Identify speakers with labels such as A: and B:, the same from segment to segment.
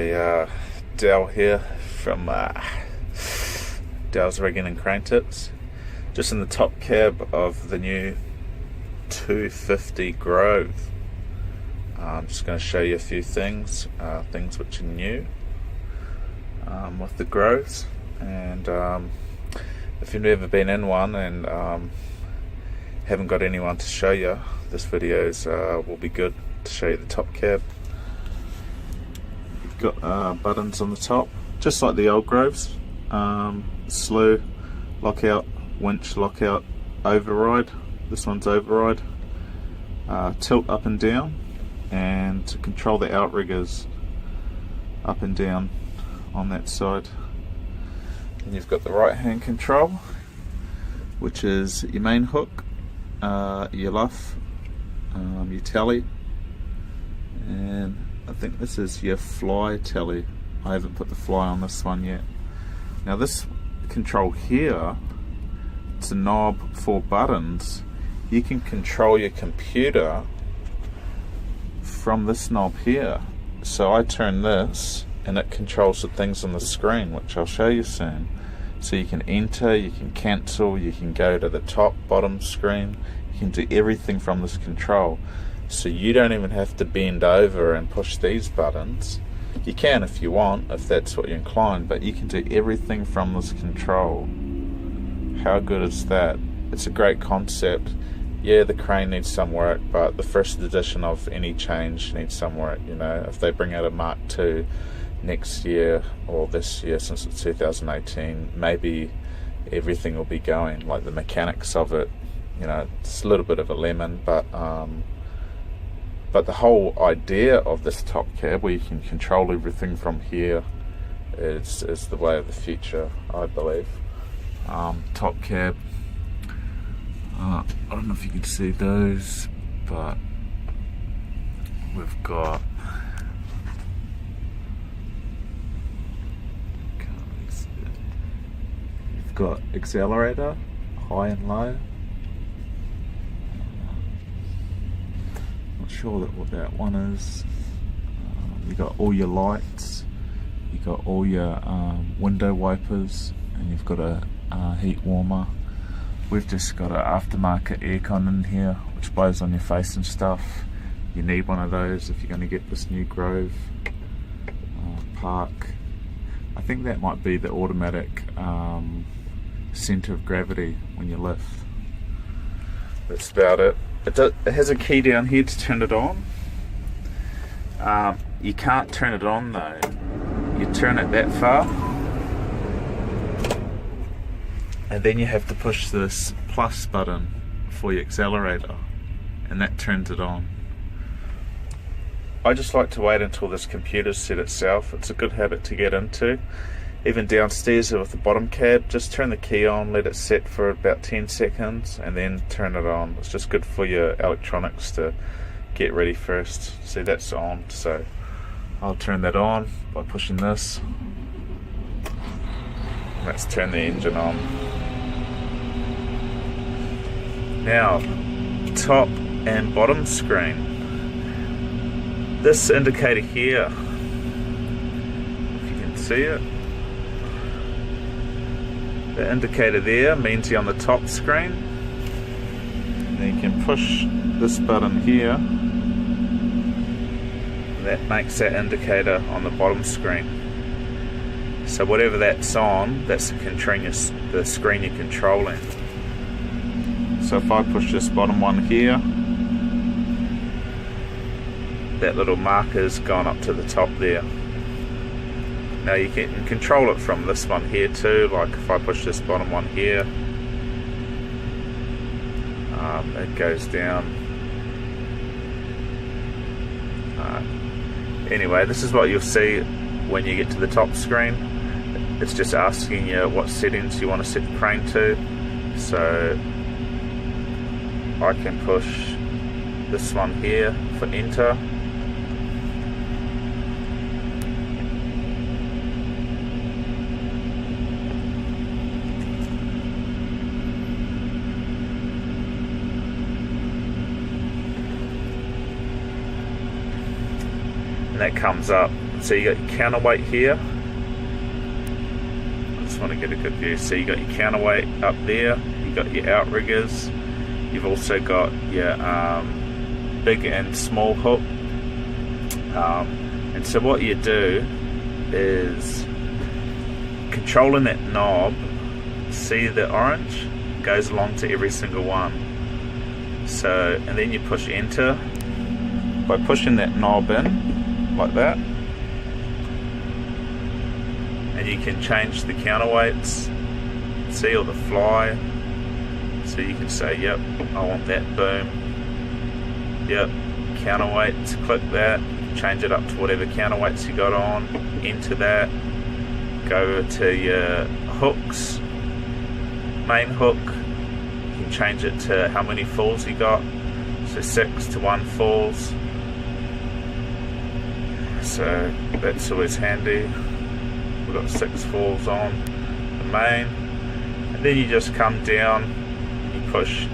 A: G'day, Dale here from Dale's Rigging and Crane Tips. Just in the top cab of the new 250 Grove. I'm just going to show you a few things which are new with the Groves, and if you've never been in one and haven't got anyone to show you, this video will be good to show you the top cab. You've got buttons on the top, just like the old Groves. Slew, lockout, winch, lockout, override. This one's override. Tilt up and down, and to control the outriggers up and down on that side. And you've got the right hand control, which is your main hook, your luff, your tally, and I think this is your fly tally. I haven't put the fly on this one yet. Now this control here, it's a knob for buttons. You can control your computer from this knob here. So I turn this and it controls the things on the screen, which I'll show you soon. So you can enter, you can cancel, you can go to the top, bottom screen. You can do everything from this control. So you don't even have to bend over and push these buttons. You can if you want, if that's what you're inclined, but you can do everything from this control. How good is that? It's a great concept. Yeah, the crane needs some work, but the first edition of any change needs some work. You know, if they bring out a Mark II next year or this year, since it's 2018, maybe everything will be going. Like the mechanics of it, you know, it's a little bit of a lemon, but the whole idea of this top cab, where you can control everything from here, is the way of the future, I believe. Top cab. I don't know if you can see those, but we've got accelerator, high and low. Not sure what that one is. You got all your lights, you got all your window wipers, and you've got a heat warmer. We've just got an aftermarket aircon in here, which blows on your face and stuff. You need one of those if you're going to get this new Grove Park. I think that might be the automatic center of gravity when you lift. That's about it. It has a key down here to turn it on. You can't turn it on though. You turn it that far, and then you have to push this plus button for your accelerator, and that turns it on. I just like to wait until this computer's set itself. It's a good habit to get into. Even downstairs with the bottom cab, just turn the key on, let it set for about 10 seconds, and then turn it on. It's just good for your electronics to get ready first. See, that's on, so I'll turn that on by pushing this. Let's turn the engine on. Now, top and bottom screen. This indicator here, if you can see it, the indicator there means you're on the top screen. And then you can push this button here, and that makes that indicator on the bottom screen. So whatever that's on, that's the screen you're controlling. So if I push this bottom one here, that little marker's gone up to the top there. Now you can control it from this one here too, like if I push this bottom one here, it goes down. Anyway, this is what you'll see when you get to the top screen. It's just asking you what settings you want to set the crane to. So I can push this one here for enter. And that comes up So you got your counterweight here. I just want to get a good view. So you got your counterweight up there, you got your outriggers, you've also got your big and small hook. And so what you do is controlling that knob. See the orange goes along to every single one. So, and then you push enter by pushing that knob in like that, and you can change the counterweights, see, or the fly. So you can say, yep, I want that boom. Yep, counterweights, click that, change it up to whatever counterweights you got on, enter that, go to your hooks, main hook, you can change it to how many falls you got, so 6 to 1 falls, so that's always handy. We've got 6 falls on the main, and then you just come down, you push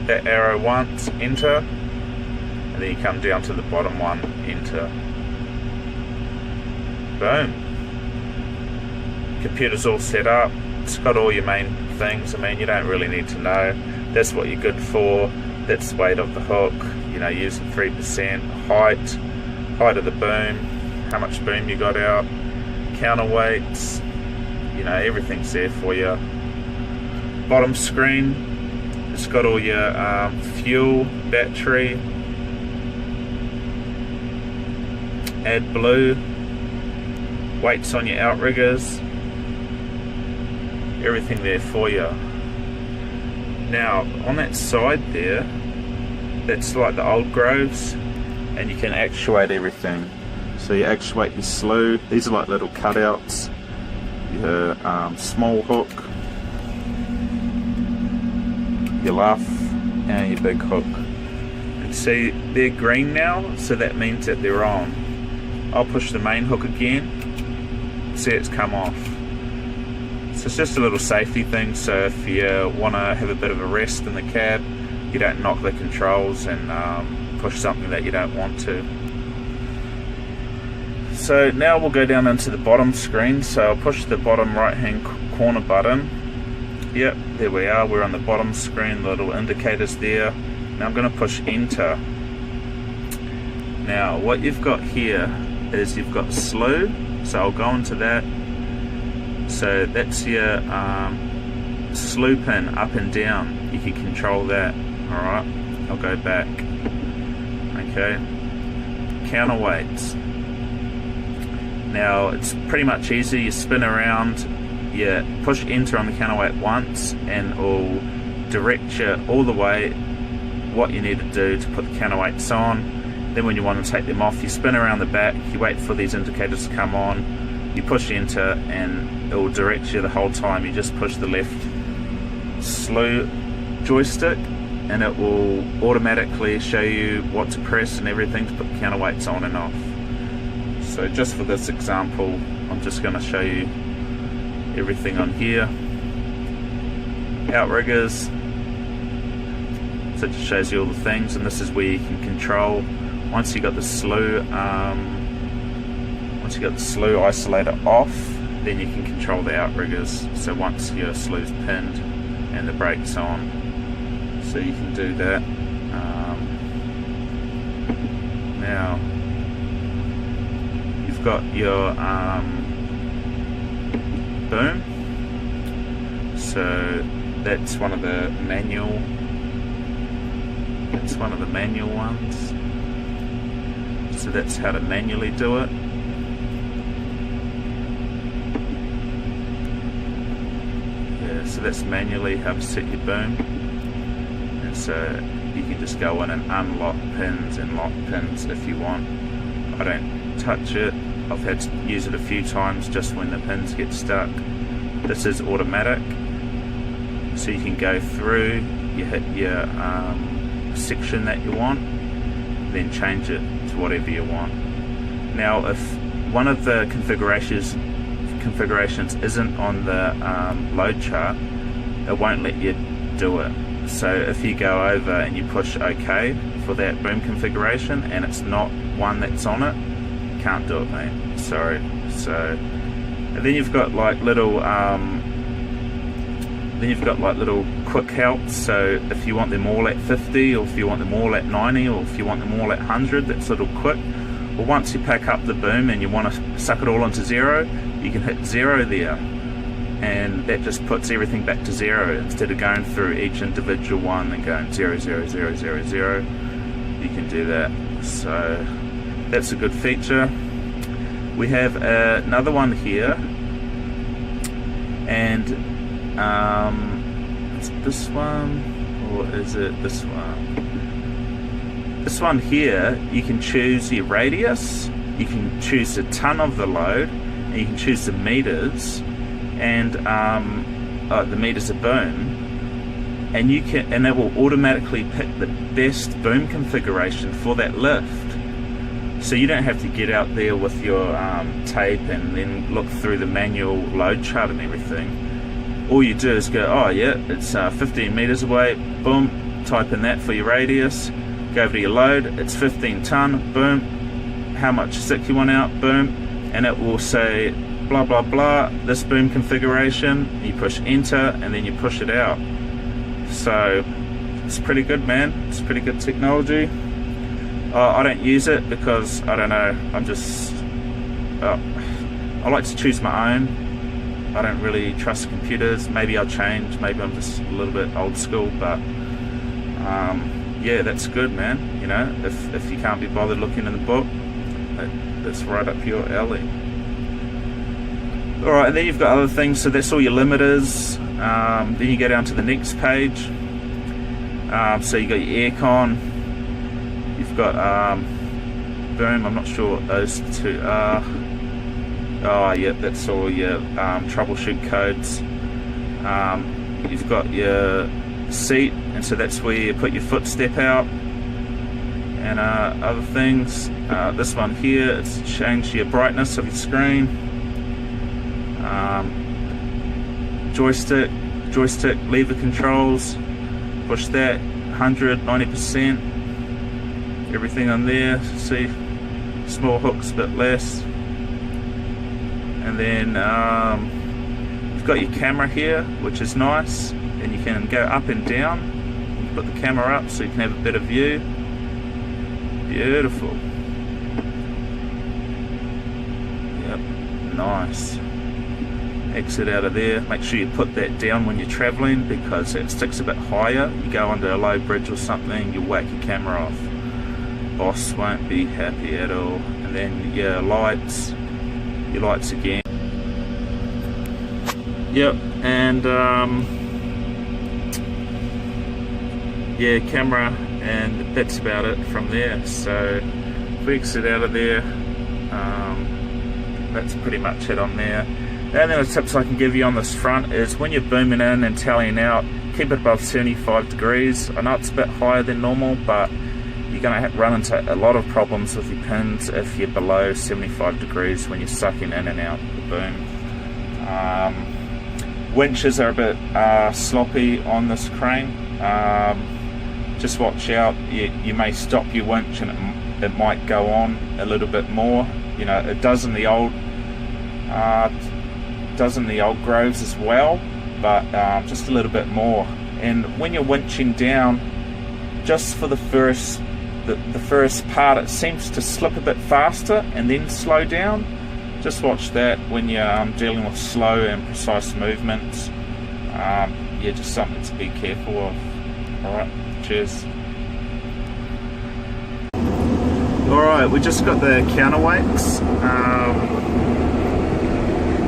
A: that arrow once, enter, and then you come down to the bottom one, enter. Boom. Computer's all set up, it's got all your main things. I mean, you don't really need to know. That's what you're good for. That's the weight of the hook, you know, using 3%, height of the boom, how much boom you got out, counterweights, you know, everything's there for you. Bottom screen, it's got all your fuel, battery, add blue, weights on your outriggers, everything there for you. Now on that side there, that's like the old Groves, and you can actuate everything. So you actuate your slew, these are like little cutouts, your small hook, your luff, and your big hook. And see, they're green now, so that means that they're on. I'll push the main hook again, see it's come off. So it's just a little safety thing, so if you want to have a bit of a rest in the cab, you don't knock the controls and push something that you don't want to. So now we'll go down into the bottom screen, so I'll push the bottom right hand corner button. Yep, there we are, we're on the bottom screen, the little indicators there. Now I'm going to push enter. Now what you've got here is you've got slew, so I'll go into that. So that's your slew pin up and down, you can control that. Alright, I'll go back. Okay, counterweights. Now it's pretty much easy, you spin around, you push enter on the counterweight once and it'll direct you all the way what you need to do to put the counterweights on. Then when you want to take them off, you spin around the back, you wait for these indicators to come on, you push enter and it will direct you the whole time. You just push the left slew joystick and it will automatically show you what to press and everything to put the counterweights on and off. So just for this example, I'm just going to show you everything on here. Outriggers, so it just shows you all the things, and this is where you can control. Once you got the slew, isolator off, then you can control the outriggers. So once your slew's pinned and the brake's on, so you can do that. Now you've got your boom. So that's one of the manual. That's one of the manual ones. So that's how to manually do it. Yeah, so that's manually how to set your boom. And so you can just go in and unlock pins and lock pins if you want. I don't touch it. I've had to use it a few times just when the pins get stuck. This is automatic, so you can go through, you hit your section that you want, then change it to whatever you want. Now if one of the configurations isn't on the load chart, it won't let you do it. So if you go over and you push OK for that boom configuration and it's not one that's on it, you can't do it, mate. sorry. So, and then you've got like little quick helps. So if you want them all at 50, or if you want them all at 90, or if you want them all at 100, that's little quick. Well, once you pack up the boom and you want to suck it all onto 0, you can hit 0 there, and that just puts everything back to 0 instead of going through each individual one and going 0, 0, 0, 0, 0. You can do that. So that's a good feature. We have another one here, and is it this one, or is it this one? This one here, you can choose your radius, you can choose the ton of the load, and you can choose the meters, and the meters of boom, and you can, and it will automatically pick the best boom configuration for that lift. So you don't have to get out there with your tape and then look through the manual load chart and everything. All you do is go, oh yeah, it's 15 meters away, boom, type in that for your radius, go over to your load, it's 15 ton, boom, how much stick you want out, boom, and it will say blah blah blah, this boom configuration. You push enter and then you push it out. So it's pretty good, man. It's pretty good technology. I don't use it because I don't know, I'm just I like to choose my own. I don't really trust computers. Maybe I'll change, maybe I'm just a little bit old school, but yeah, that's good, man. You know, if you can't be bothered looking in the book, that's right up your alley. Alright, and then you've got other things, so that's all your limiters. Then you go down to the next page. So you got your aircon, you've got boom, I'm not sure what those two are. Oh yeah, that's all your troubleshoot codes. You've got your seat, and so that's where you put your footstep out, and other things. This one here, it's change your brightness of your screen. Joystick lever controls, push that 100, 90%, everything on there. See, small hooks a bit less. And then you've got your camera here, which is nice, and you can go up and down. You put the camera up so you can have a better view. Beautiful. Yep, nice. Exit out of there. Make sure you put that down when you're traveling, because it sticks a bit higher. You go under a low bridge or something, you whack your camera off. Boss won't be happy at all. And then your lights again. Yep, and yeah, camera, and that's about it from there. So if we exit out of there, that's pretty much it on there. And then the tips I can give you on this front is when you're booming in and tallying out, keep it above 75 degrees. I know it's a bit higher than normal, but you're going to run into a lot of problems with your pins if you're below 75 degrees when you're sucking in and out the boom. Winches are a bit sloppy on this crane. Just watch out, you may stop your winch and it might go on a little bit more. You know, it does in the old Groves as well, but just a little bit more. And when you're winching down, just for the first part, it seems to slip a bit faster and then slow down. Just watch that when you're dealing with slow and precise movements. Yeah, just something to be careful of. Alright, cheers. Alright, we just got the counterweights.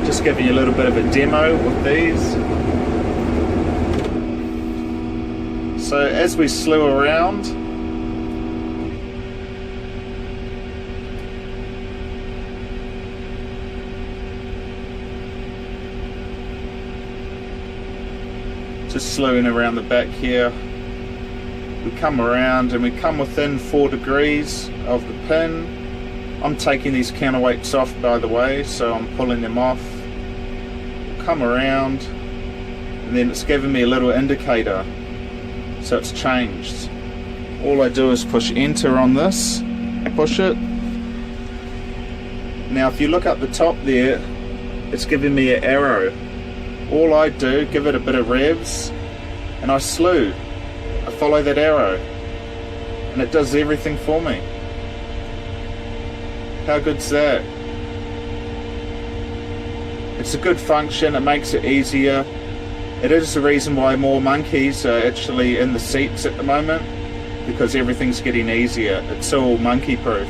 A: Just giving you a little bit of a demo with these. So as we slew around, just slewing around the back here, we come around and we come within 4 degrees of the pin. I'm taking these counterweights off, by the way, so I'm pulling them off. Come around, and then it's giving me a little indicator, so it's changed. All I do is push enter on this, push it, Now if you look up the top there, it's giving me an arrow. All I do, give it a bit of revs, and I slew. I follow that arrow, and it does everything for me. How good's that? It's a good function, it makes it easier. It is the reason why more monkeys are actually in the seats at the moment, because everything's getting easier. It's all monkey proof.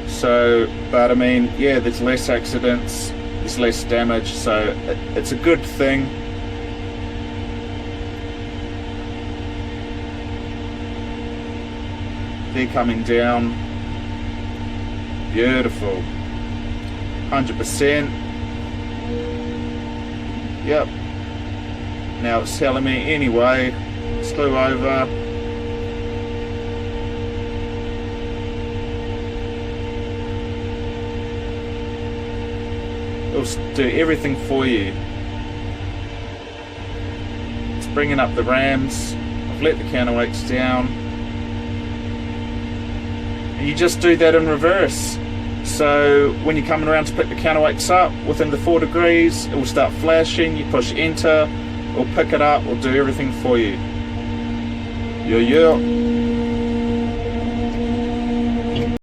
A: So, but I mean, yeah, there's less accidents, there's less damage, so it's a good thing. They're coming down. Beautiful. 100%. Yep. Now it's telling me anyway, slew over. It'll do everything for you. It's bringing up the rams. I've let the counterweights down. And you just do that in reverse. So when you're coming around to pick the counterweights up, within the 4 degrees, it will start flashing. You push enter, it'll pick it up, it'll do everything for you. Yeah.